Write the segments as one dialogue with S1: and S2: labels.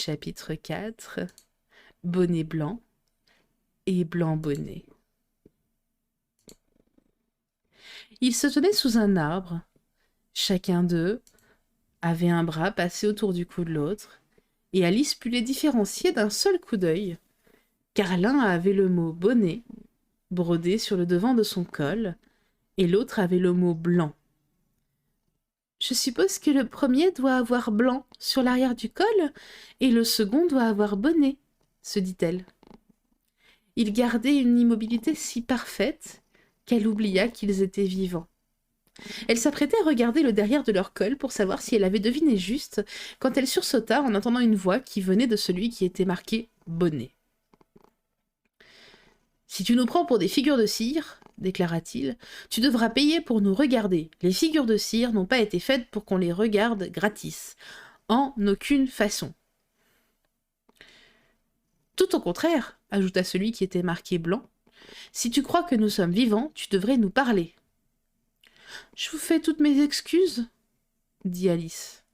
S1: Chapitre 4. Bonnet blanc et blanc bonnet. Ils se tenaient sous un arbre. Chacun d'eux avait un bras passé autour du cou de l'autre, et Alice put les différencier d'un seul coup d'œil, car l'un avait le mot bonnet brodé sur le devant de son col, et l'autre avait le mot blanc. Je suppose que le premier doit avoir blanc sur l'arrière du col, et le second doit avoir bonnet, se dit-elle. Ils gardaient une immobilité si parfaite qu'elle oublia qu'ils étaient vivants. Elle s'apprêtait à regarder le derrière de leur col pour savoir si elle avait deviné juste, quand elle sursauta en entendant une voix qui venait de celui qui était marqué « bonnet ». « Si tu nous prends pour des figures de cire, déclara-t-il, tu devras payer pour nous regarder. Les figures de cire n'ont pas été faites pour qu'on les regarde gratis. En aucune façon. » Tout au contraire, ajouta celui qui était marqué blanc, si tu crois que nous sommes vivants, tu devrais nous parler. Je vous fais toutes mes excuses, dit Alice.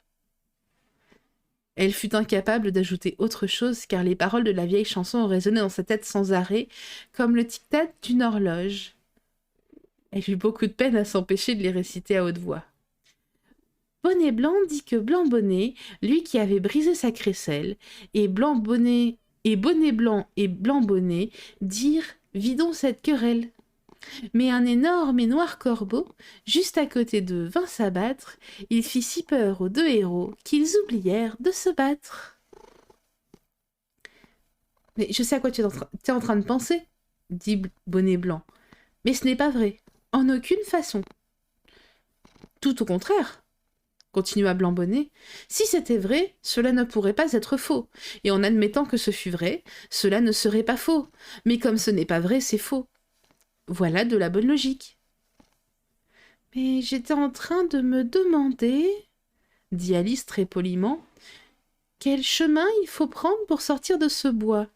S1: Elle fut incapable d'ajouter autre chose, car les paroles de la vieille chanson résonnaient dans sa tête sans arrêt, comme le tic-tac d'une horloge. Elle eut beaucoup de peine à s'empêcher de les réciter à haute voix. Bonnet blanc dit que blanc bonnet, lui qui avait brisé sa crécelle, et blanc bonnet et bonnet blanc et blanc bonnet dirent « vidons cette querelle ». Mais un énorme et noir corbeau, juste à côté d'eux, vint s'abattre. Il fit si peur aux deux héros qu'ils oublièrent de se battre. « Mais je sais à quoi tu es en train de penser, » dit Bonnet Blanc. « Mais ce n'est pas vrai, en aucune façon. »« Tout au contraire, » continua Blanc Bonnet. « Si c'était vrai, cela ne pourrait pas être faux. Et en admettant que ce fût vrai, cela ne serait pas faux. Mais comme ce n'est pas vrai, c'est faux. Voilà de la bonne logique. »« Mais j'étais en train de me demander, » dit Alice très poliment, « quel chemin il faut prendre pour sortir de ce bois,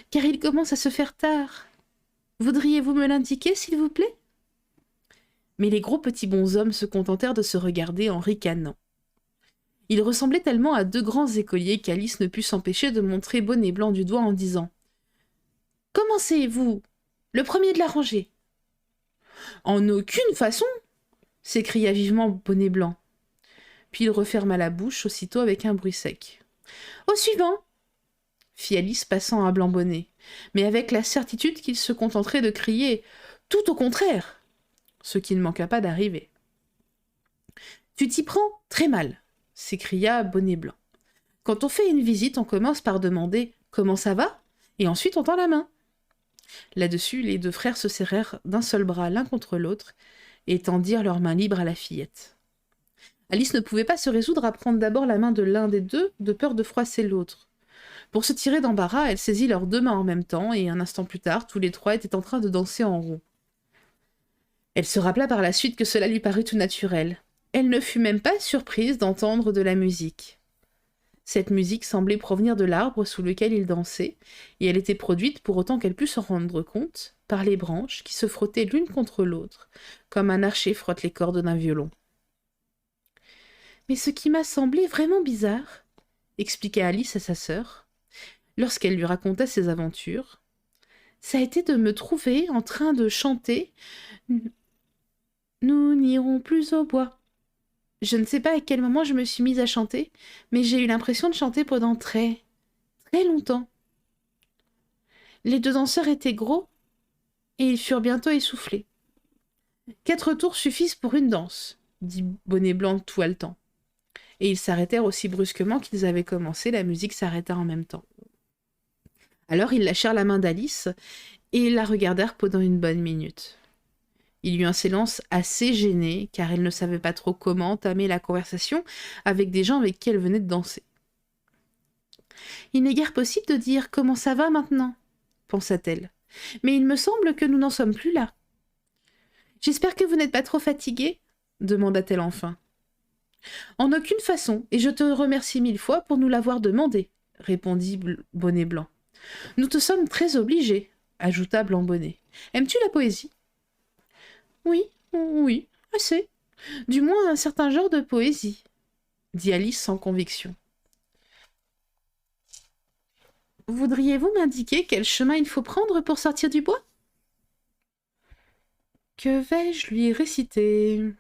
S1: car il commence à se faire tard. Voudriez-vous me l'indiquer, s'il vous plaît ?» Mais les gros petits bonshommes se contentèrent de se regarder en ricanant. Ils ressemblaient tellement à deux grands écoliers qu'Alice ne put s'empêcher de montrer Bonnet Blanc du doigt en disant « Commencez-vous, le premier de la rangée. » « En aucune façon !» s'écria vivement Bonnet Blanc. Puis il referma la bouche aussitôt avec un bruit sec. « Au suivant !» fit Alice passant à Blanc Bonnet, mais avec la certitude qu'il se contenterait de crier « Tout au contraire !» ce qui ne manqua pas d'arriver. « Tu t'y prends très mal !» s'écria Bonnet Blanc. « Quand on fait une visite, on commence par demander « Comment ça va ?» et ensuite on tend la main. » Là-dessus, les deux frères se serrèrent d'un seul bras l'un contre l'autre et tendirent leurs mains libres à la fillette. Alice ne pouvait pas se résoudre à prendre d'abord la main de l'un des deux, de peur de froisser l'autre. Pour se tirer d'embarras, elle saisit leurs deux mains en même temps, et un instant plus tard, tous les trois étaient en train de danser en rond. Elle se rappela par la suite que cela lui parut tout naturel. Elle ne fut même pas surprise d'entendre de la musique. Cette musique semblait provenir de l'arbre sous lequel ils dansaient, et elle était produite, pour autant qu'elle pût s'en rendre compte, par les branches qui se frottaient l'une contre l'autre, comme un archer frotte les cordes d'un violon. « Mais ce qui m'a semblé vraiment bizarre, » expliqua Alice à sa sœur, lorsqu'elle lui raconta ses aventures, « ça a été de me trouver en train de chanter « Nous n'irons plus au bois ». Je ne sais pas à quel moment je me suis mise à chanter, mais j'ai eu l'impression de chanter pendant très, très longtemps. Les deux danseurs étaient gros, et ils furent bientôt essoufflés. « 4 tours suffisent pour une danse, » dit Bonnet Blanc tout haletant. Et ils s'arrêtèrent aussi brusquement qu'ils avaient commencé, la musique s'arrêta en même temps. Alors ils lâchèrent la main d'Alice, et la regardèrent pendant une bonne minute. Il y eut un silence assez gêné, car elle ne savait pas trop comment entamer la conversation avec des gens avec qui elle venait de danser. « Il n'est guère possible de dire « Comment ça va maintenant ?» pensa-t-elle. « Mais il me semble que nous n'en sommes plus là. »« J'espère que vous n'êtes pas trop fatigué ?» demanda-t-elle enfin. « En aucune façon, et je te remercie 1000 fois pour nous l'avoir demandé, » répondit Bonnet Blanc. « Nous te sommes très obligés, » ajouta Blanc Bonnet. « Aimes-tu la poésie ?»« Oui, oui, assez. Du moins un certain genre de poésie, » dit Alice sans conviction. Voudriez-vous m'indiquer quel chemin il faut prendre pour sortir du bois ? Que vais-je lui réciter ?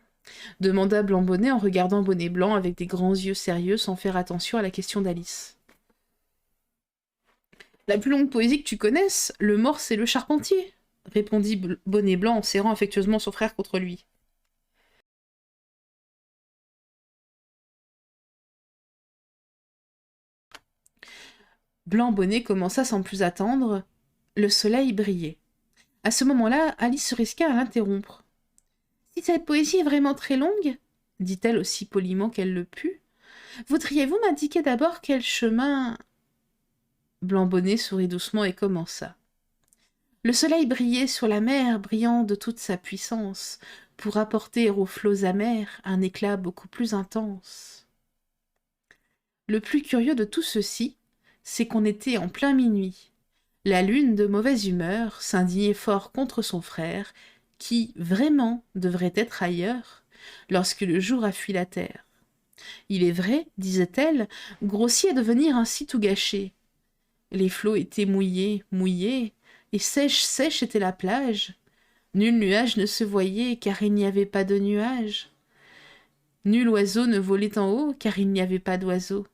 S1: Demanda Blanc-Bonnet en regardant Bonnet Blanc avec des grands yeux sérieux sans faire attention à la question d'Alice. La plus longue poésie que tu connaisses, le morse et le charpentier, répondit Bonnet Blanc en serrant affectueusement son frère contre lui. Blanc-Bonnet commença sans plus attendre. Le soleil brillait. À ce moment-là, Alice se risqua à l'interrompre. « Si cette poésie est vraiment très longue, dit-elle aussi poliment qu'elle le put, voudriez-vous m'indiquer d'abord quel chemin... » Blanc-Bonnet sourit doucement et commença. Le soleil brillait sur la mer, brillant de toute sa puissance, pour apporter aux flots amers un éclat beaucoup plus intense. Le plus curieux de tout ceci, c'est qu'on était en plein minuit. La lune, de mauvaise humeur, s'indignait fort contre son frère, qui, vraiment, devrait être ailleurs, lorsque le jour a fui la terre. Il est vrai, disait-elle, grossier de venir ainsi tout gâcher. Les flots étaient mouillés, mouillés, et sèche, sèche était la plage. Nul nuage ne se voyait, car il n'y avait pas de nuages. Nul oiseau ne volait en haut, car il n'y avait pas d'oiseau.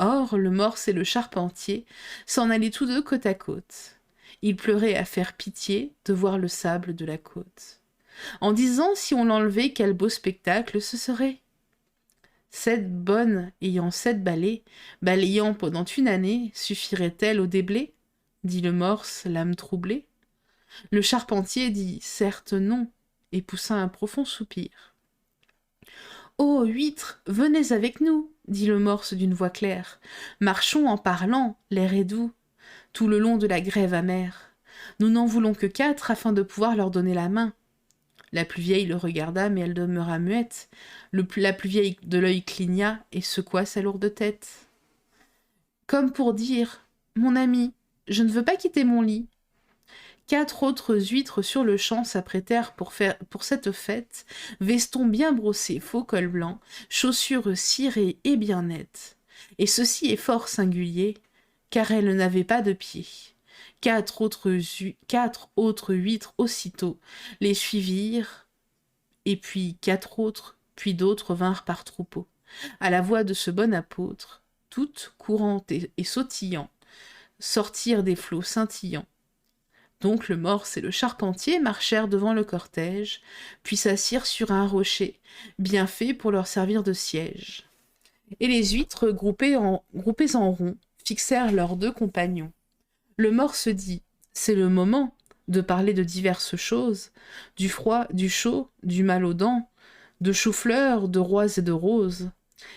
S1: Or, le morse et le charpentier s'en allaient tous deux côte à côte. Ils pleuraient à faire pitié de voir le sable de la côte. En disant si on l'enlevait, quel beau spectacle ce serait. 7 bonnes ayant 7 balais, balayant pendant une année, suffirait-elle au déblai ? Dit le morse, l'âme troublée. Le charpentier dit certes non, et poussa un profond soupir. Ô huîtres, venez avec nous, dit le morse d'une voix claire. Marchons en parlant, l'air est doux, tout le long de la grève amère. Nous n'en voulons que 4 afin de pouvoir leur donner la main. La plus vieille le regarda, mais elle demeura muette. La plus vieille de l'œil cligna et secoua sa lourde tête. Comme pour dire, mon ami, je ne veux pas quitter mon lit. 4 autres huîtres sur le champ s'apprêtèrent pour cette fête, veston bien brossé, faux col blanc, chaussures cirées et bien nettes. Et ceci est fort singulier, car elles n'avaient pas de pieds. 4 autres huîtres aussitôt les suivirent, et puis 4 autres, puis d'autres vinrent par troupeau. À la voix de ce bon apôtre, toutes courantes et sautillant, sortirent des flots scintillants. Donc le morse et le charpentier marchèrent devant le cortège, puis s'assirent sur un rocher, bien fait pour leur servir de siège. Et les huîtres, groupées en rond, fixèrent leurs 2 compagnons. Le morse dit « C'est le moment de parler de diverses choses, du froid, du chaud, du mal aux dents, de choux-fleurs, de rois et de roses,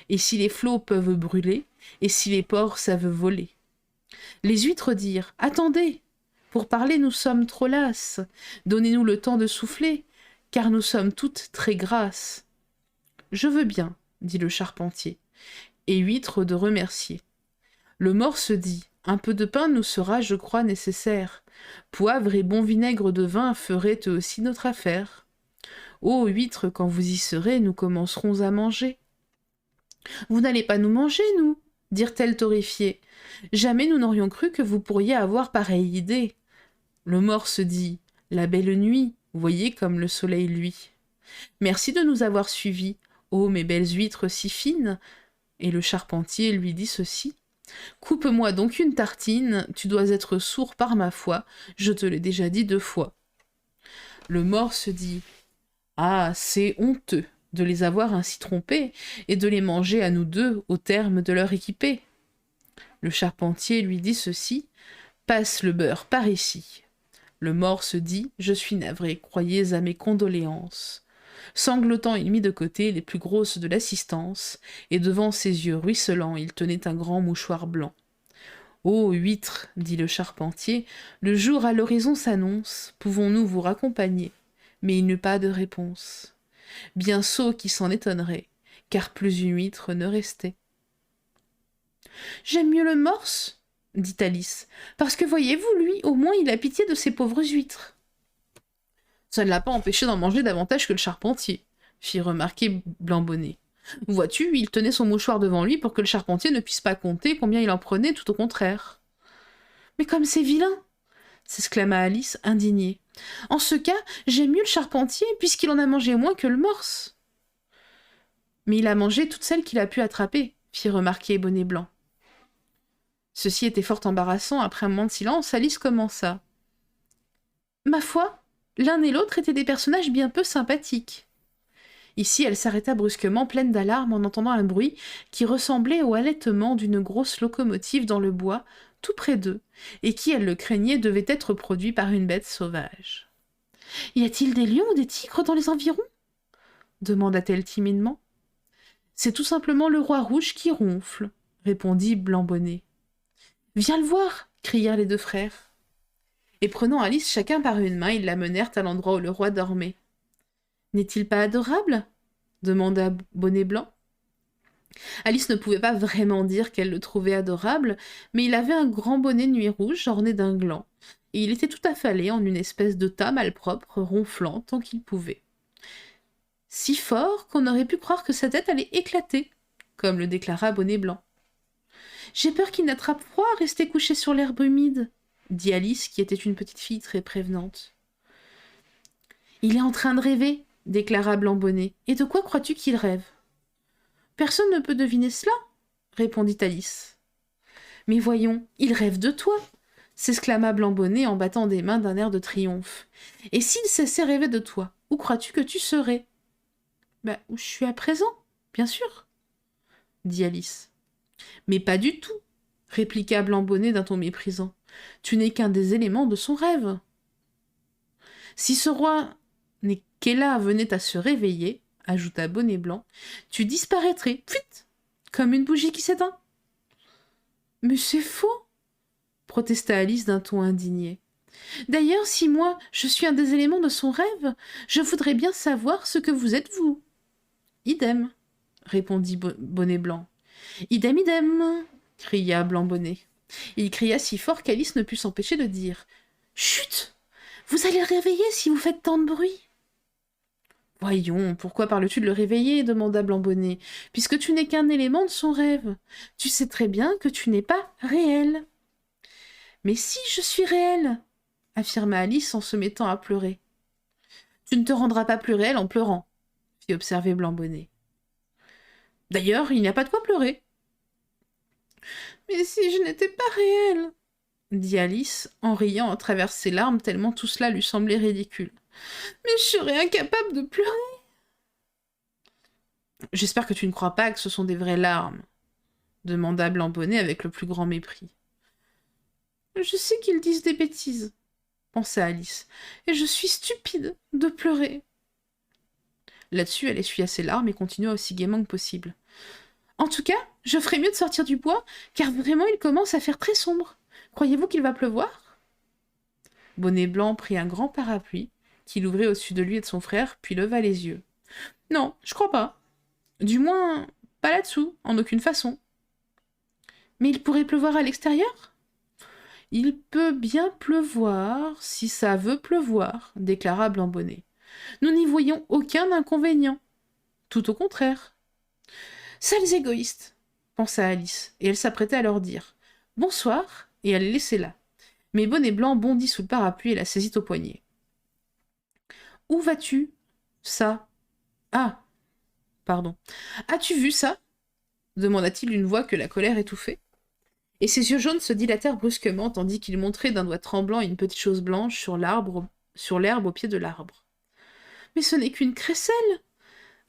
S1: et si les flots peuvent brûler, et si les porcs savent voler. » Les huîtres dirent « Attendez, pour parler nous sommes trop lasses, donnez-nous le temps de souffler, car nous sommes toutes très grasses. »« Je veux bien, dit le charpentier, et huître de remercier. » Le morse dit « Un peu de pain nous sera, je crois, nécessaire. Poivre et bon vinaigre de vin feraient eux aussi notre affaire. Ô huîtres, quand vous y serez, nous commencerons à manger. »« Vous n'allez pas nous manger, nous ?» dirent-elles torréfiées. « Jamais nous n'aurions cru que vous pourriez avoir pareille idée. » Le morse dit « La belle nuit, voyez comme le soleil luit. Merci de nous avoir suivis, ô mes belles huîtres si fines. » Et le charpentier lui dit ceci. « Coupe-moi donc une tartine, tu dois être sourd par ma foi, je te l'ai déjà dit 2 fois. » Le morse dit « Ah, c'est honteux de les avoir ainsi trompés et de les manger à nous 2 au terme de leur équipée. » Le charpentier lui dit ceci. « Passe le beurre par ici. » Le morse dit « Je suis navré, croyez à mes condoléances. » Sanglotant, il mit de côté les plus grosses de l'assistance, et devant ses yeux ruisselants, il tenait un grand mouchoir blanc. « Ô huîtres, dit le charpentier, le jour à l'horizon s'annonce, pouvons-nous vous raccompagner ?» Mais il n'eut pas de réponse. Bien sot qui s'en étonnerait, car plus une huître ne restait. « J'aime mieux le morse, dit Alice, parce que voyez-vous, lui, au moins il a pitié de ces pauvres huîtres. Ça ne l'a pas empêché d'en manger davantage que le charpentier, fit remarquer Blanc-Bonnet. Vois-tu, il tenait son mouchoir devant lui pour que le charpentier ne puisse pas compter combien il en prenait, tout au contraire. Mais comme c'est vilain! S'exclama Alice, indignée. En ce cas, j'aime mieux le charpentier, puisqu'il en a mangé moins que le morse. Mais il a mangé toutes celles qu'il a pu attraper, fit remarquer Bonnet Blanc. Ceci était fort embarrassant. Après un moment de silence, Alice commença. Ma foi, l'un et l'autre étaient des personnages bien peu sympathiques. Ici, elle s'arrêta brusquement, pleine d'alarme, en entendant un bruit qui ressemblait au halètement d'une grosse locomotive dans le bois, tout près d'eux, et qui, elle le craignait, devait être produit par une bête sauvage. « Y a-t-il des lions ou des tigres dans les environs ?» demanda-t-elle timidement. « C'est tout simplement le roi rouge qui ronfle, » répondit Blanc-Bonnet. « Viens le voir !» crièrent les deux frères. Et prenant Alice chacun par une main, ils la menèrent à l'endroit où le roi dormait. « N'est-il pas adorable ?» demanda Bonnet Blanc. Alice ne pouvait pas vraiment dire qu'elle le trouvait adorable, mais il avait un grand bonnet de nuit rouge orné d'un gland, et il était tout affalé en une espèce de tas malpropre, ronflant tant qu'il pouvait. Si fort qu'on aurait pu croire que sa tête allait éclater, comme le déclara Bonnet Blanc. « J'ai peur qu'il n'attrape froid à rester couché sur l'herbe humide, » dit Alice, qui était une petite fille très prévenante. « Il est en train de rêver, » déclara Blanc-Bonnet. « Et de quoi crois-tu qu'il rêve ?»« Personne ne peut deviner cela, » répondit Alice. « Mais voyons, il rêve de toi !» s'exclama Blanc-Bonnet en battant des mains d'un air de triomphe. « Et s'il cessait rêver de toi, où crois-tu que tu serais ?»« Où je suis à présent, bien sûr, » dit Alice. « Mais pas du tout, » répliqua Blanc-Bonnet d'un ton méprisant. « Tu n'es qu'un des éléments de son rêve. » Si ce roi Nekela venait à se réveiller, ajouta Bonnet Blanc, tu disparaîtrais, fuite, comme une bougie qui s'éteint. Mais c'est faux, protesta Alice d'un ton indigné. D'ailleurs, si moi, je suis un des éléments de son rêve, je voudrais bien savoir ce que vous êtes, vous. Idem, répondit Bonnet Blanc. Idem, idem, cria Blanc-Bonnet. Il cria si fort qu'Alice ne put s'empêcher de dire « Chut! Vous allez le réveiller si vous faites tant de bruit. » « Voyons, pourquoi parles-tu de le réveiller ?» demanda Blanc-Bonnet, « puisque tu n'es qu'un élément de son rêve. Tu sais très bien que tu n'es pas réel. »« Mais si je suis réel !» affirma Alice en se mettant à pleurer. « Tu ne te rendras pas plus réel en pleurant, » fit observer Blanc-Bonnet. « D'ailleurs, il n'y a pas de quoi pleurer. »« Mais si je n'étais pas réel !» dit Alice, en riant à travers ses larmes tellement tout cela lui semblait ridicule. « Mais je serais incapable de pleurer. »« J'espère que tu ne crois pas que ce sont des vraies larmes, » demanda Blanc-Bonnet avec le plus grand mépris. « Je sais qu'ils disent des bêtises, » pensa Alice, « et je suis stupide de pleurer. » Là-dessus, elle essuya ses larmes et continua aussi gaiement que possible. « En tout cas, je ferais mieux de sortir du bois, car vraiment il commence à faire très sombre. Croyez-vous qu'il va pleuvoir ?» Bonnet Blanc prit un grand parapluie, qu'il ouvrit au-dessus de lui et de son frère, puis leva les yeux. « Non, je crois pas. Du moins, pas là-dessous, en aucune façon. »« Mais il pourrait pleuvoir à l'extérieur ?»« Il peut bien pleuvoir, si ça veut pleuvoir, » déclara Blanc-Bonnet. « Nous n'y voyons aucun inconvénient. Tout au contraire. »« Sales égoïstes !» pensa Alice, et elle s'apprêtait à leur dire « Bonsoir !» et elle les laissait là. Mais Bonnet Blanc bondit sous le parapluie et la saisit au poignet. « Où vas-tu ? Ça. Ah, pardon. As-tu vu ça ?» demanda-t-il d'une voix que la colère étouffait. Et ses yeux jaunes se dilatèrent brusquement tandis qu'il montrait d'un doigt tremblant une petite chose blanche sur l'herbe au pied de l'arbre. « Mais ce n'est qu'une crécelle !»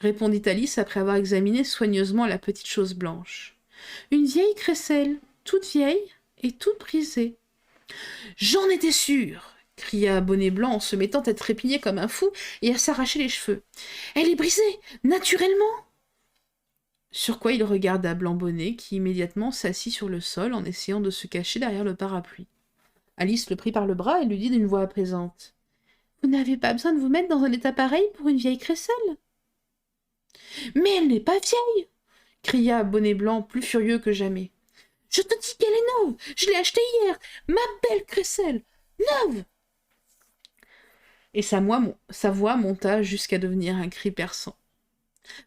S1: répondit Alice après avoir examiné soigneusement la petite chose blanche. « Une vieille crécelle, toute vieille et toute brisée. »« J'en étais sûre !» cria Bonnet Blanc en se mettant à trépigner comme un fou et à s'arracher les cheveux. « Elle est brisée, naturellement !» Sur quoi il regarda Blanc-Bonnet, qui immédiatement s'assit sur le sol en essayant de se cacher derrière le parapluie. Alice le prit par le bras et lui dit d'une voix apaisante. « Vous n'avez pas besoin de vous mettre dans un état pareil pour une vieille crécelle. »« Mais elle n'est pas vieille !» cria Bonnet Blanc, plus furieux que jamais. « Je te dis qu'elle est neuve. Je l'ai achetée hier. Ma belle crécelle. Neuve !» Et sa voix monta jusqu'à devenir un cri perçant.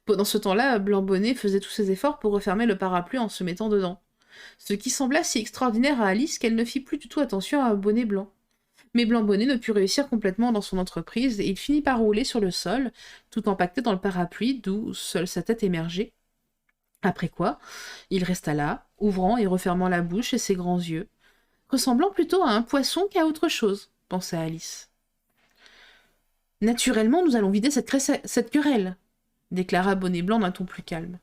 S1: Pendant ce temps-là, Blanc-Bonnet faisait tous ses efforts pour refermer le parapluie en se mettant dedans. ce qui sembla si extraordinaire à Alice qu'elle ne fit plus du tout attention à Bonnet Blanc. Mais Blanc Bonnet ne put réussir complètement dans son entreprise et il finit par rouler sur le sol, tout empaqueté dans le parapluie d'où seule sa tête émergeait. Après quoi, il resta là, ouvrant et refermant la bouche et ses grands yeux, ressemblant plutôt à un poisson qu'à autre chose, pensa Alice. « Naturellement, nous allons vider cette querelle, » déclara Bonnet Blanc d'un ton plus calme.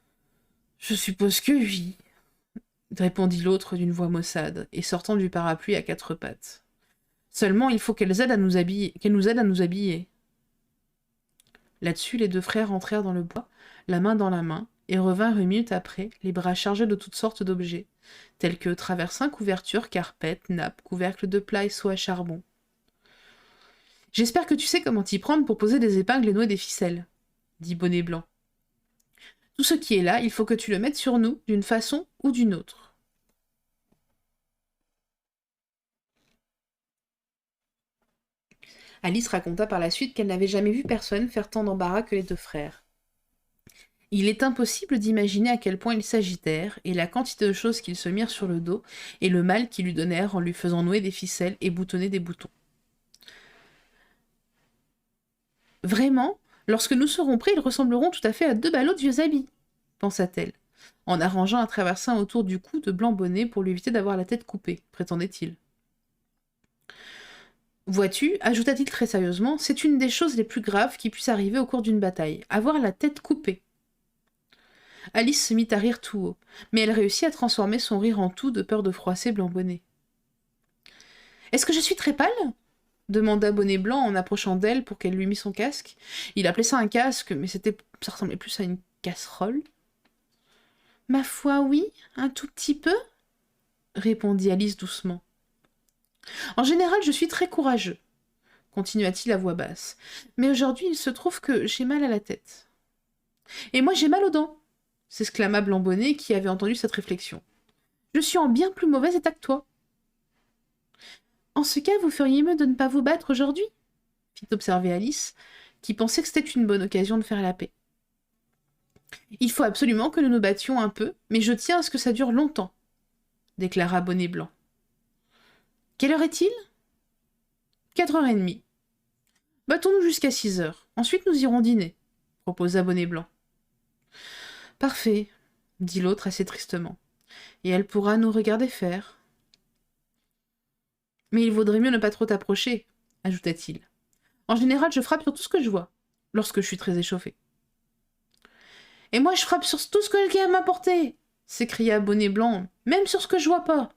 S1: « Je suppose que oui, » répondit l'autre d'une voix maussade, et sortant du parapluie à quatre pattes. « Seulement, il faut qu'elle nous aide à nous habiller. » Là-dessus, les deux frères entrèrent dans le bois, la main dans la main, et revinrent une minute après, les bras chargés de toutes sortes d'objets, tels que traversins, couvertures, carpettes, nappes, couvercles de plats et seaux à charbon. « J'espère que tu sais comment t'y prendre pour poser des épingles et nouer des ficelles, » dit Bonnet Blanc. « Tout ce qui est là, il faut que tu le mettes sur nous, d'une façon ou d'une autre. » Alice raconta par la suite qu'elle n'avait jamais vu personne faire tant d'embarras que les deux frères. Il est impossible d'imaginer à quel point ils s'agitèrent, et la quantité de choses qu'ils se mirent sur le dos, et le mal qu'ils lui donnèrent en lui faisant nouer des ficelles et boutonner des boutons. Vraiment, lorsque nous serons prêts, ils ressembleront tout à fait à deux ballots de vieux habits, pensa-t-elle, en arrangeant un traversin autour du cou de Blanc Bonnet pour lui éviter d'avoir la tête coupée, prétendait-il. Vois-tu, ajouta-t-il très sérieusement, c'est une des choses les plus graves qui puissent arriver au cours d'une bataille, avoir la tête coupée. Alice se mit à rire tout haut, mais elle réussit à transformer son rire en toux de peur de froisser Blanc Bonnet. « Est-ce que je suis très pâle ?» demanda Bonnet Blanc en approchant d'elle pour qu'elle lui mît son casque. Il appelait ça un casque, mais ça ressemblait plus à une casserole. « Ma foi, oui, un tout petit peu, » répondit Alice doucement. « En général, je suis très courageux, » continua-t-il à voix basse, « mais aujourd'hui, il se trouve que j'ai mal à la tête. »« Et moi, j'ai mal aux dents !» s'exclama Blanc Bonnet, qui avait entendu cette réflexion. « Je suis en bien plus mauvais état que toi. »« En ce cas, vous feriez mieux de ne pas vous battre aujourd'hui, » fit observer Alice, qui pensait que c'était une bonne occasion de faire la paix. « Il faut absolument que nous nous battions un peu, mais je tiens à ce que ça dure longtemps, » déclara Bonnet Blanc. « Quelle heure est-il » ? 4h30. « Battons-nous jusqu'à 6h. Ensuite, nous irons dîner, » proposa Bonnet Blanc. « Parfait, » dit l'autre assez tristement. « Et elle pourra nous regarder faire. »« Mais il vaudrait mieux ne pas trop t'approcher, » ajouta-t-il. « En général, je frappe sur tout ce que je vois, lorsque je suis très échauffé. »« Et moi, je frappe sur tout ce que quelqu'un m'a apporté !» s'écria Bonnet Blanc, « même sur ce que je vois pas. »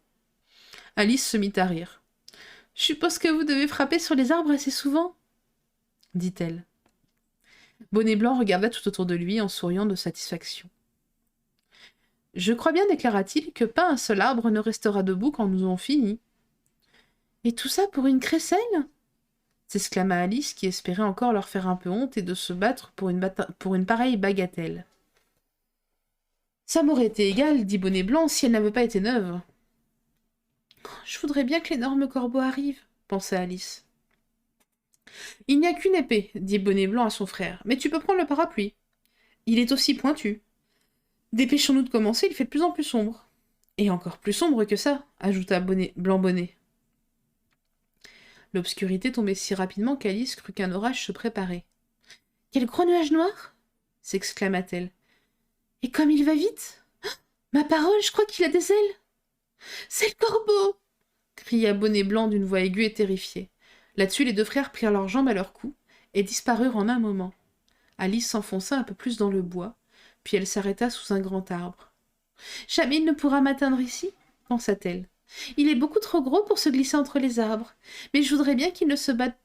S1: Alice se mit à rire. « Je suppose que vous devez frapper sur les arbres assez souvent, » dit-elle. Bonnet Blanc regarda tout autour de lui en souriant de satisfaction. « Je crois bien, déclara-t-il, que pas un seul arbre ne restera debout quand nous aurons fini. »« Et tout ça pour une crécelle ?» s'exclama Alice, qui espérait encore leur faire un peu honte et de se battre pour une pareille bagatelle. « Ça m'aurait été égal, dit Bonnet Blanc, si elle n'avait pas été neuve. »« Je voudrais bien que l'énorme corbeau arrive, » pensa Alice. « Il n'y a qu'une épée, dit Bonnet Blanc à son frère, mais tu peux prendre le parapluie. Il est aussi pointu. Dépêchons-nous de commencer, il fait de plus en plus sombre. »« Et encore plus sombre que ça, » ajouta Blanc Bonnet. L'obscurité tombait si rapidement qu'Alice crut qu'un orage se préparait. « Quel gros nuage noir !» s'exclama-t-elle. « Et comme il va vite ! Ma parole, je crois qu'il a des ailes !»« C'est le corbeau !» cria Bonnet Blanc d'une voix aiguë et terrifiée. Là-dessus, les deux frères prirent leurs jambes à leur cou et disparurent en un moment. Alice s'enfonça un peu plus dans le bois, puis elle s'arrêta sous un grand arbre. « Jamais il ne pourra m'atteindre ici, » pensa-t-elle. « Il est beaucoup trop gros pour se glisser entre les arbres, mais je voudrais bien qu'il ne batte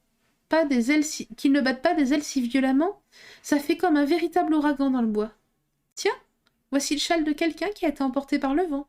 S1: pas des ailes si violemment. Ça fait comme un véritable ouragan dans le bois. Tiens, voici le châle de quelqu'un qui a été emporté par le vent. »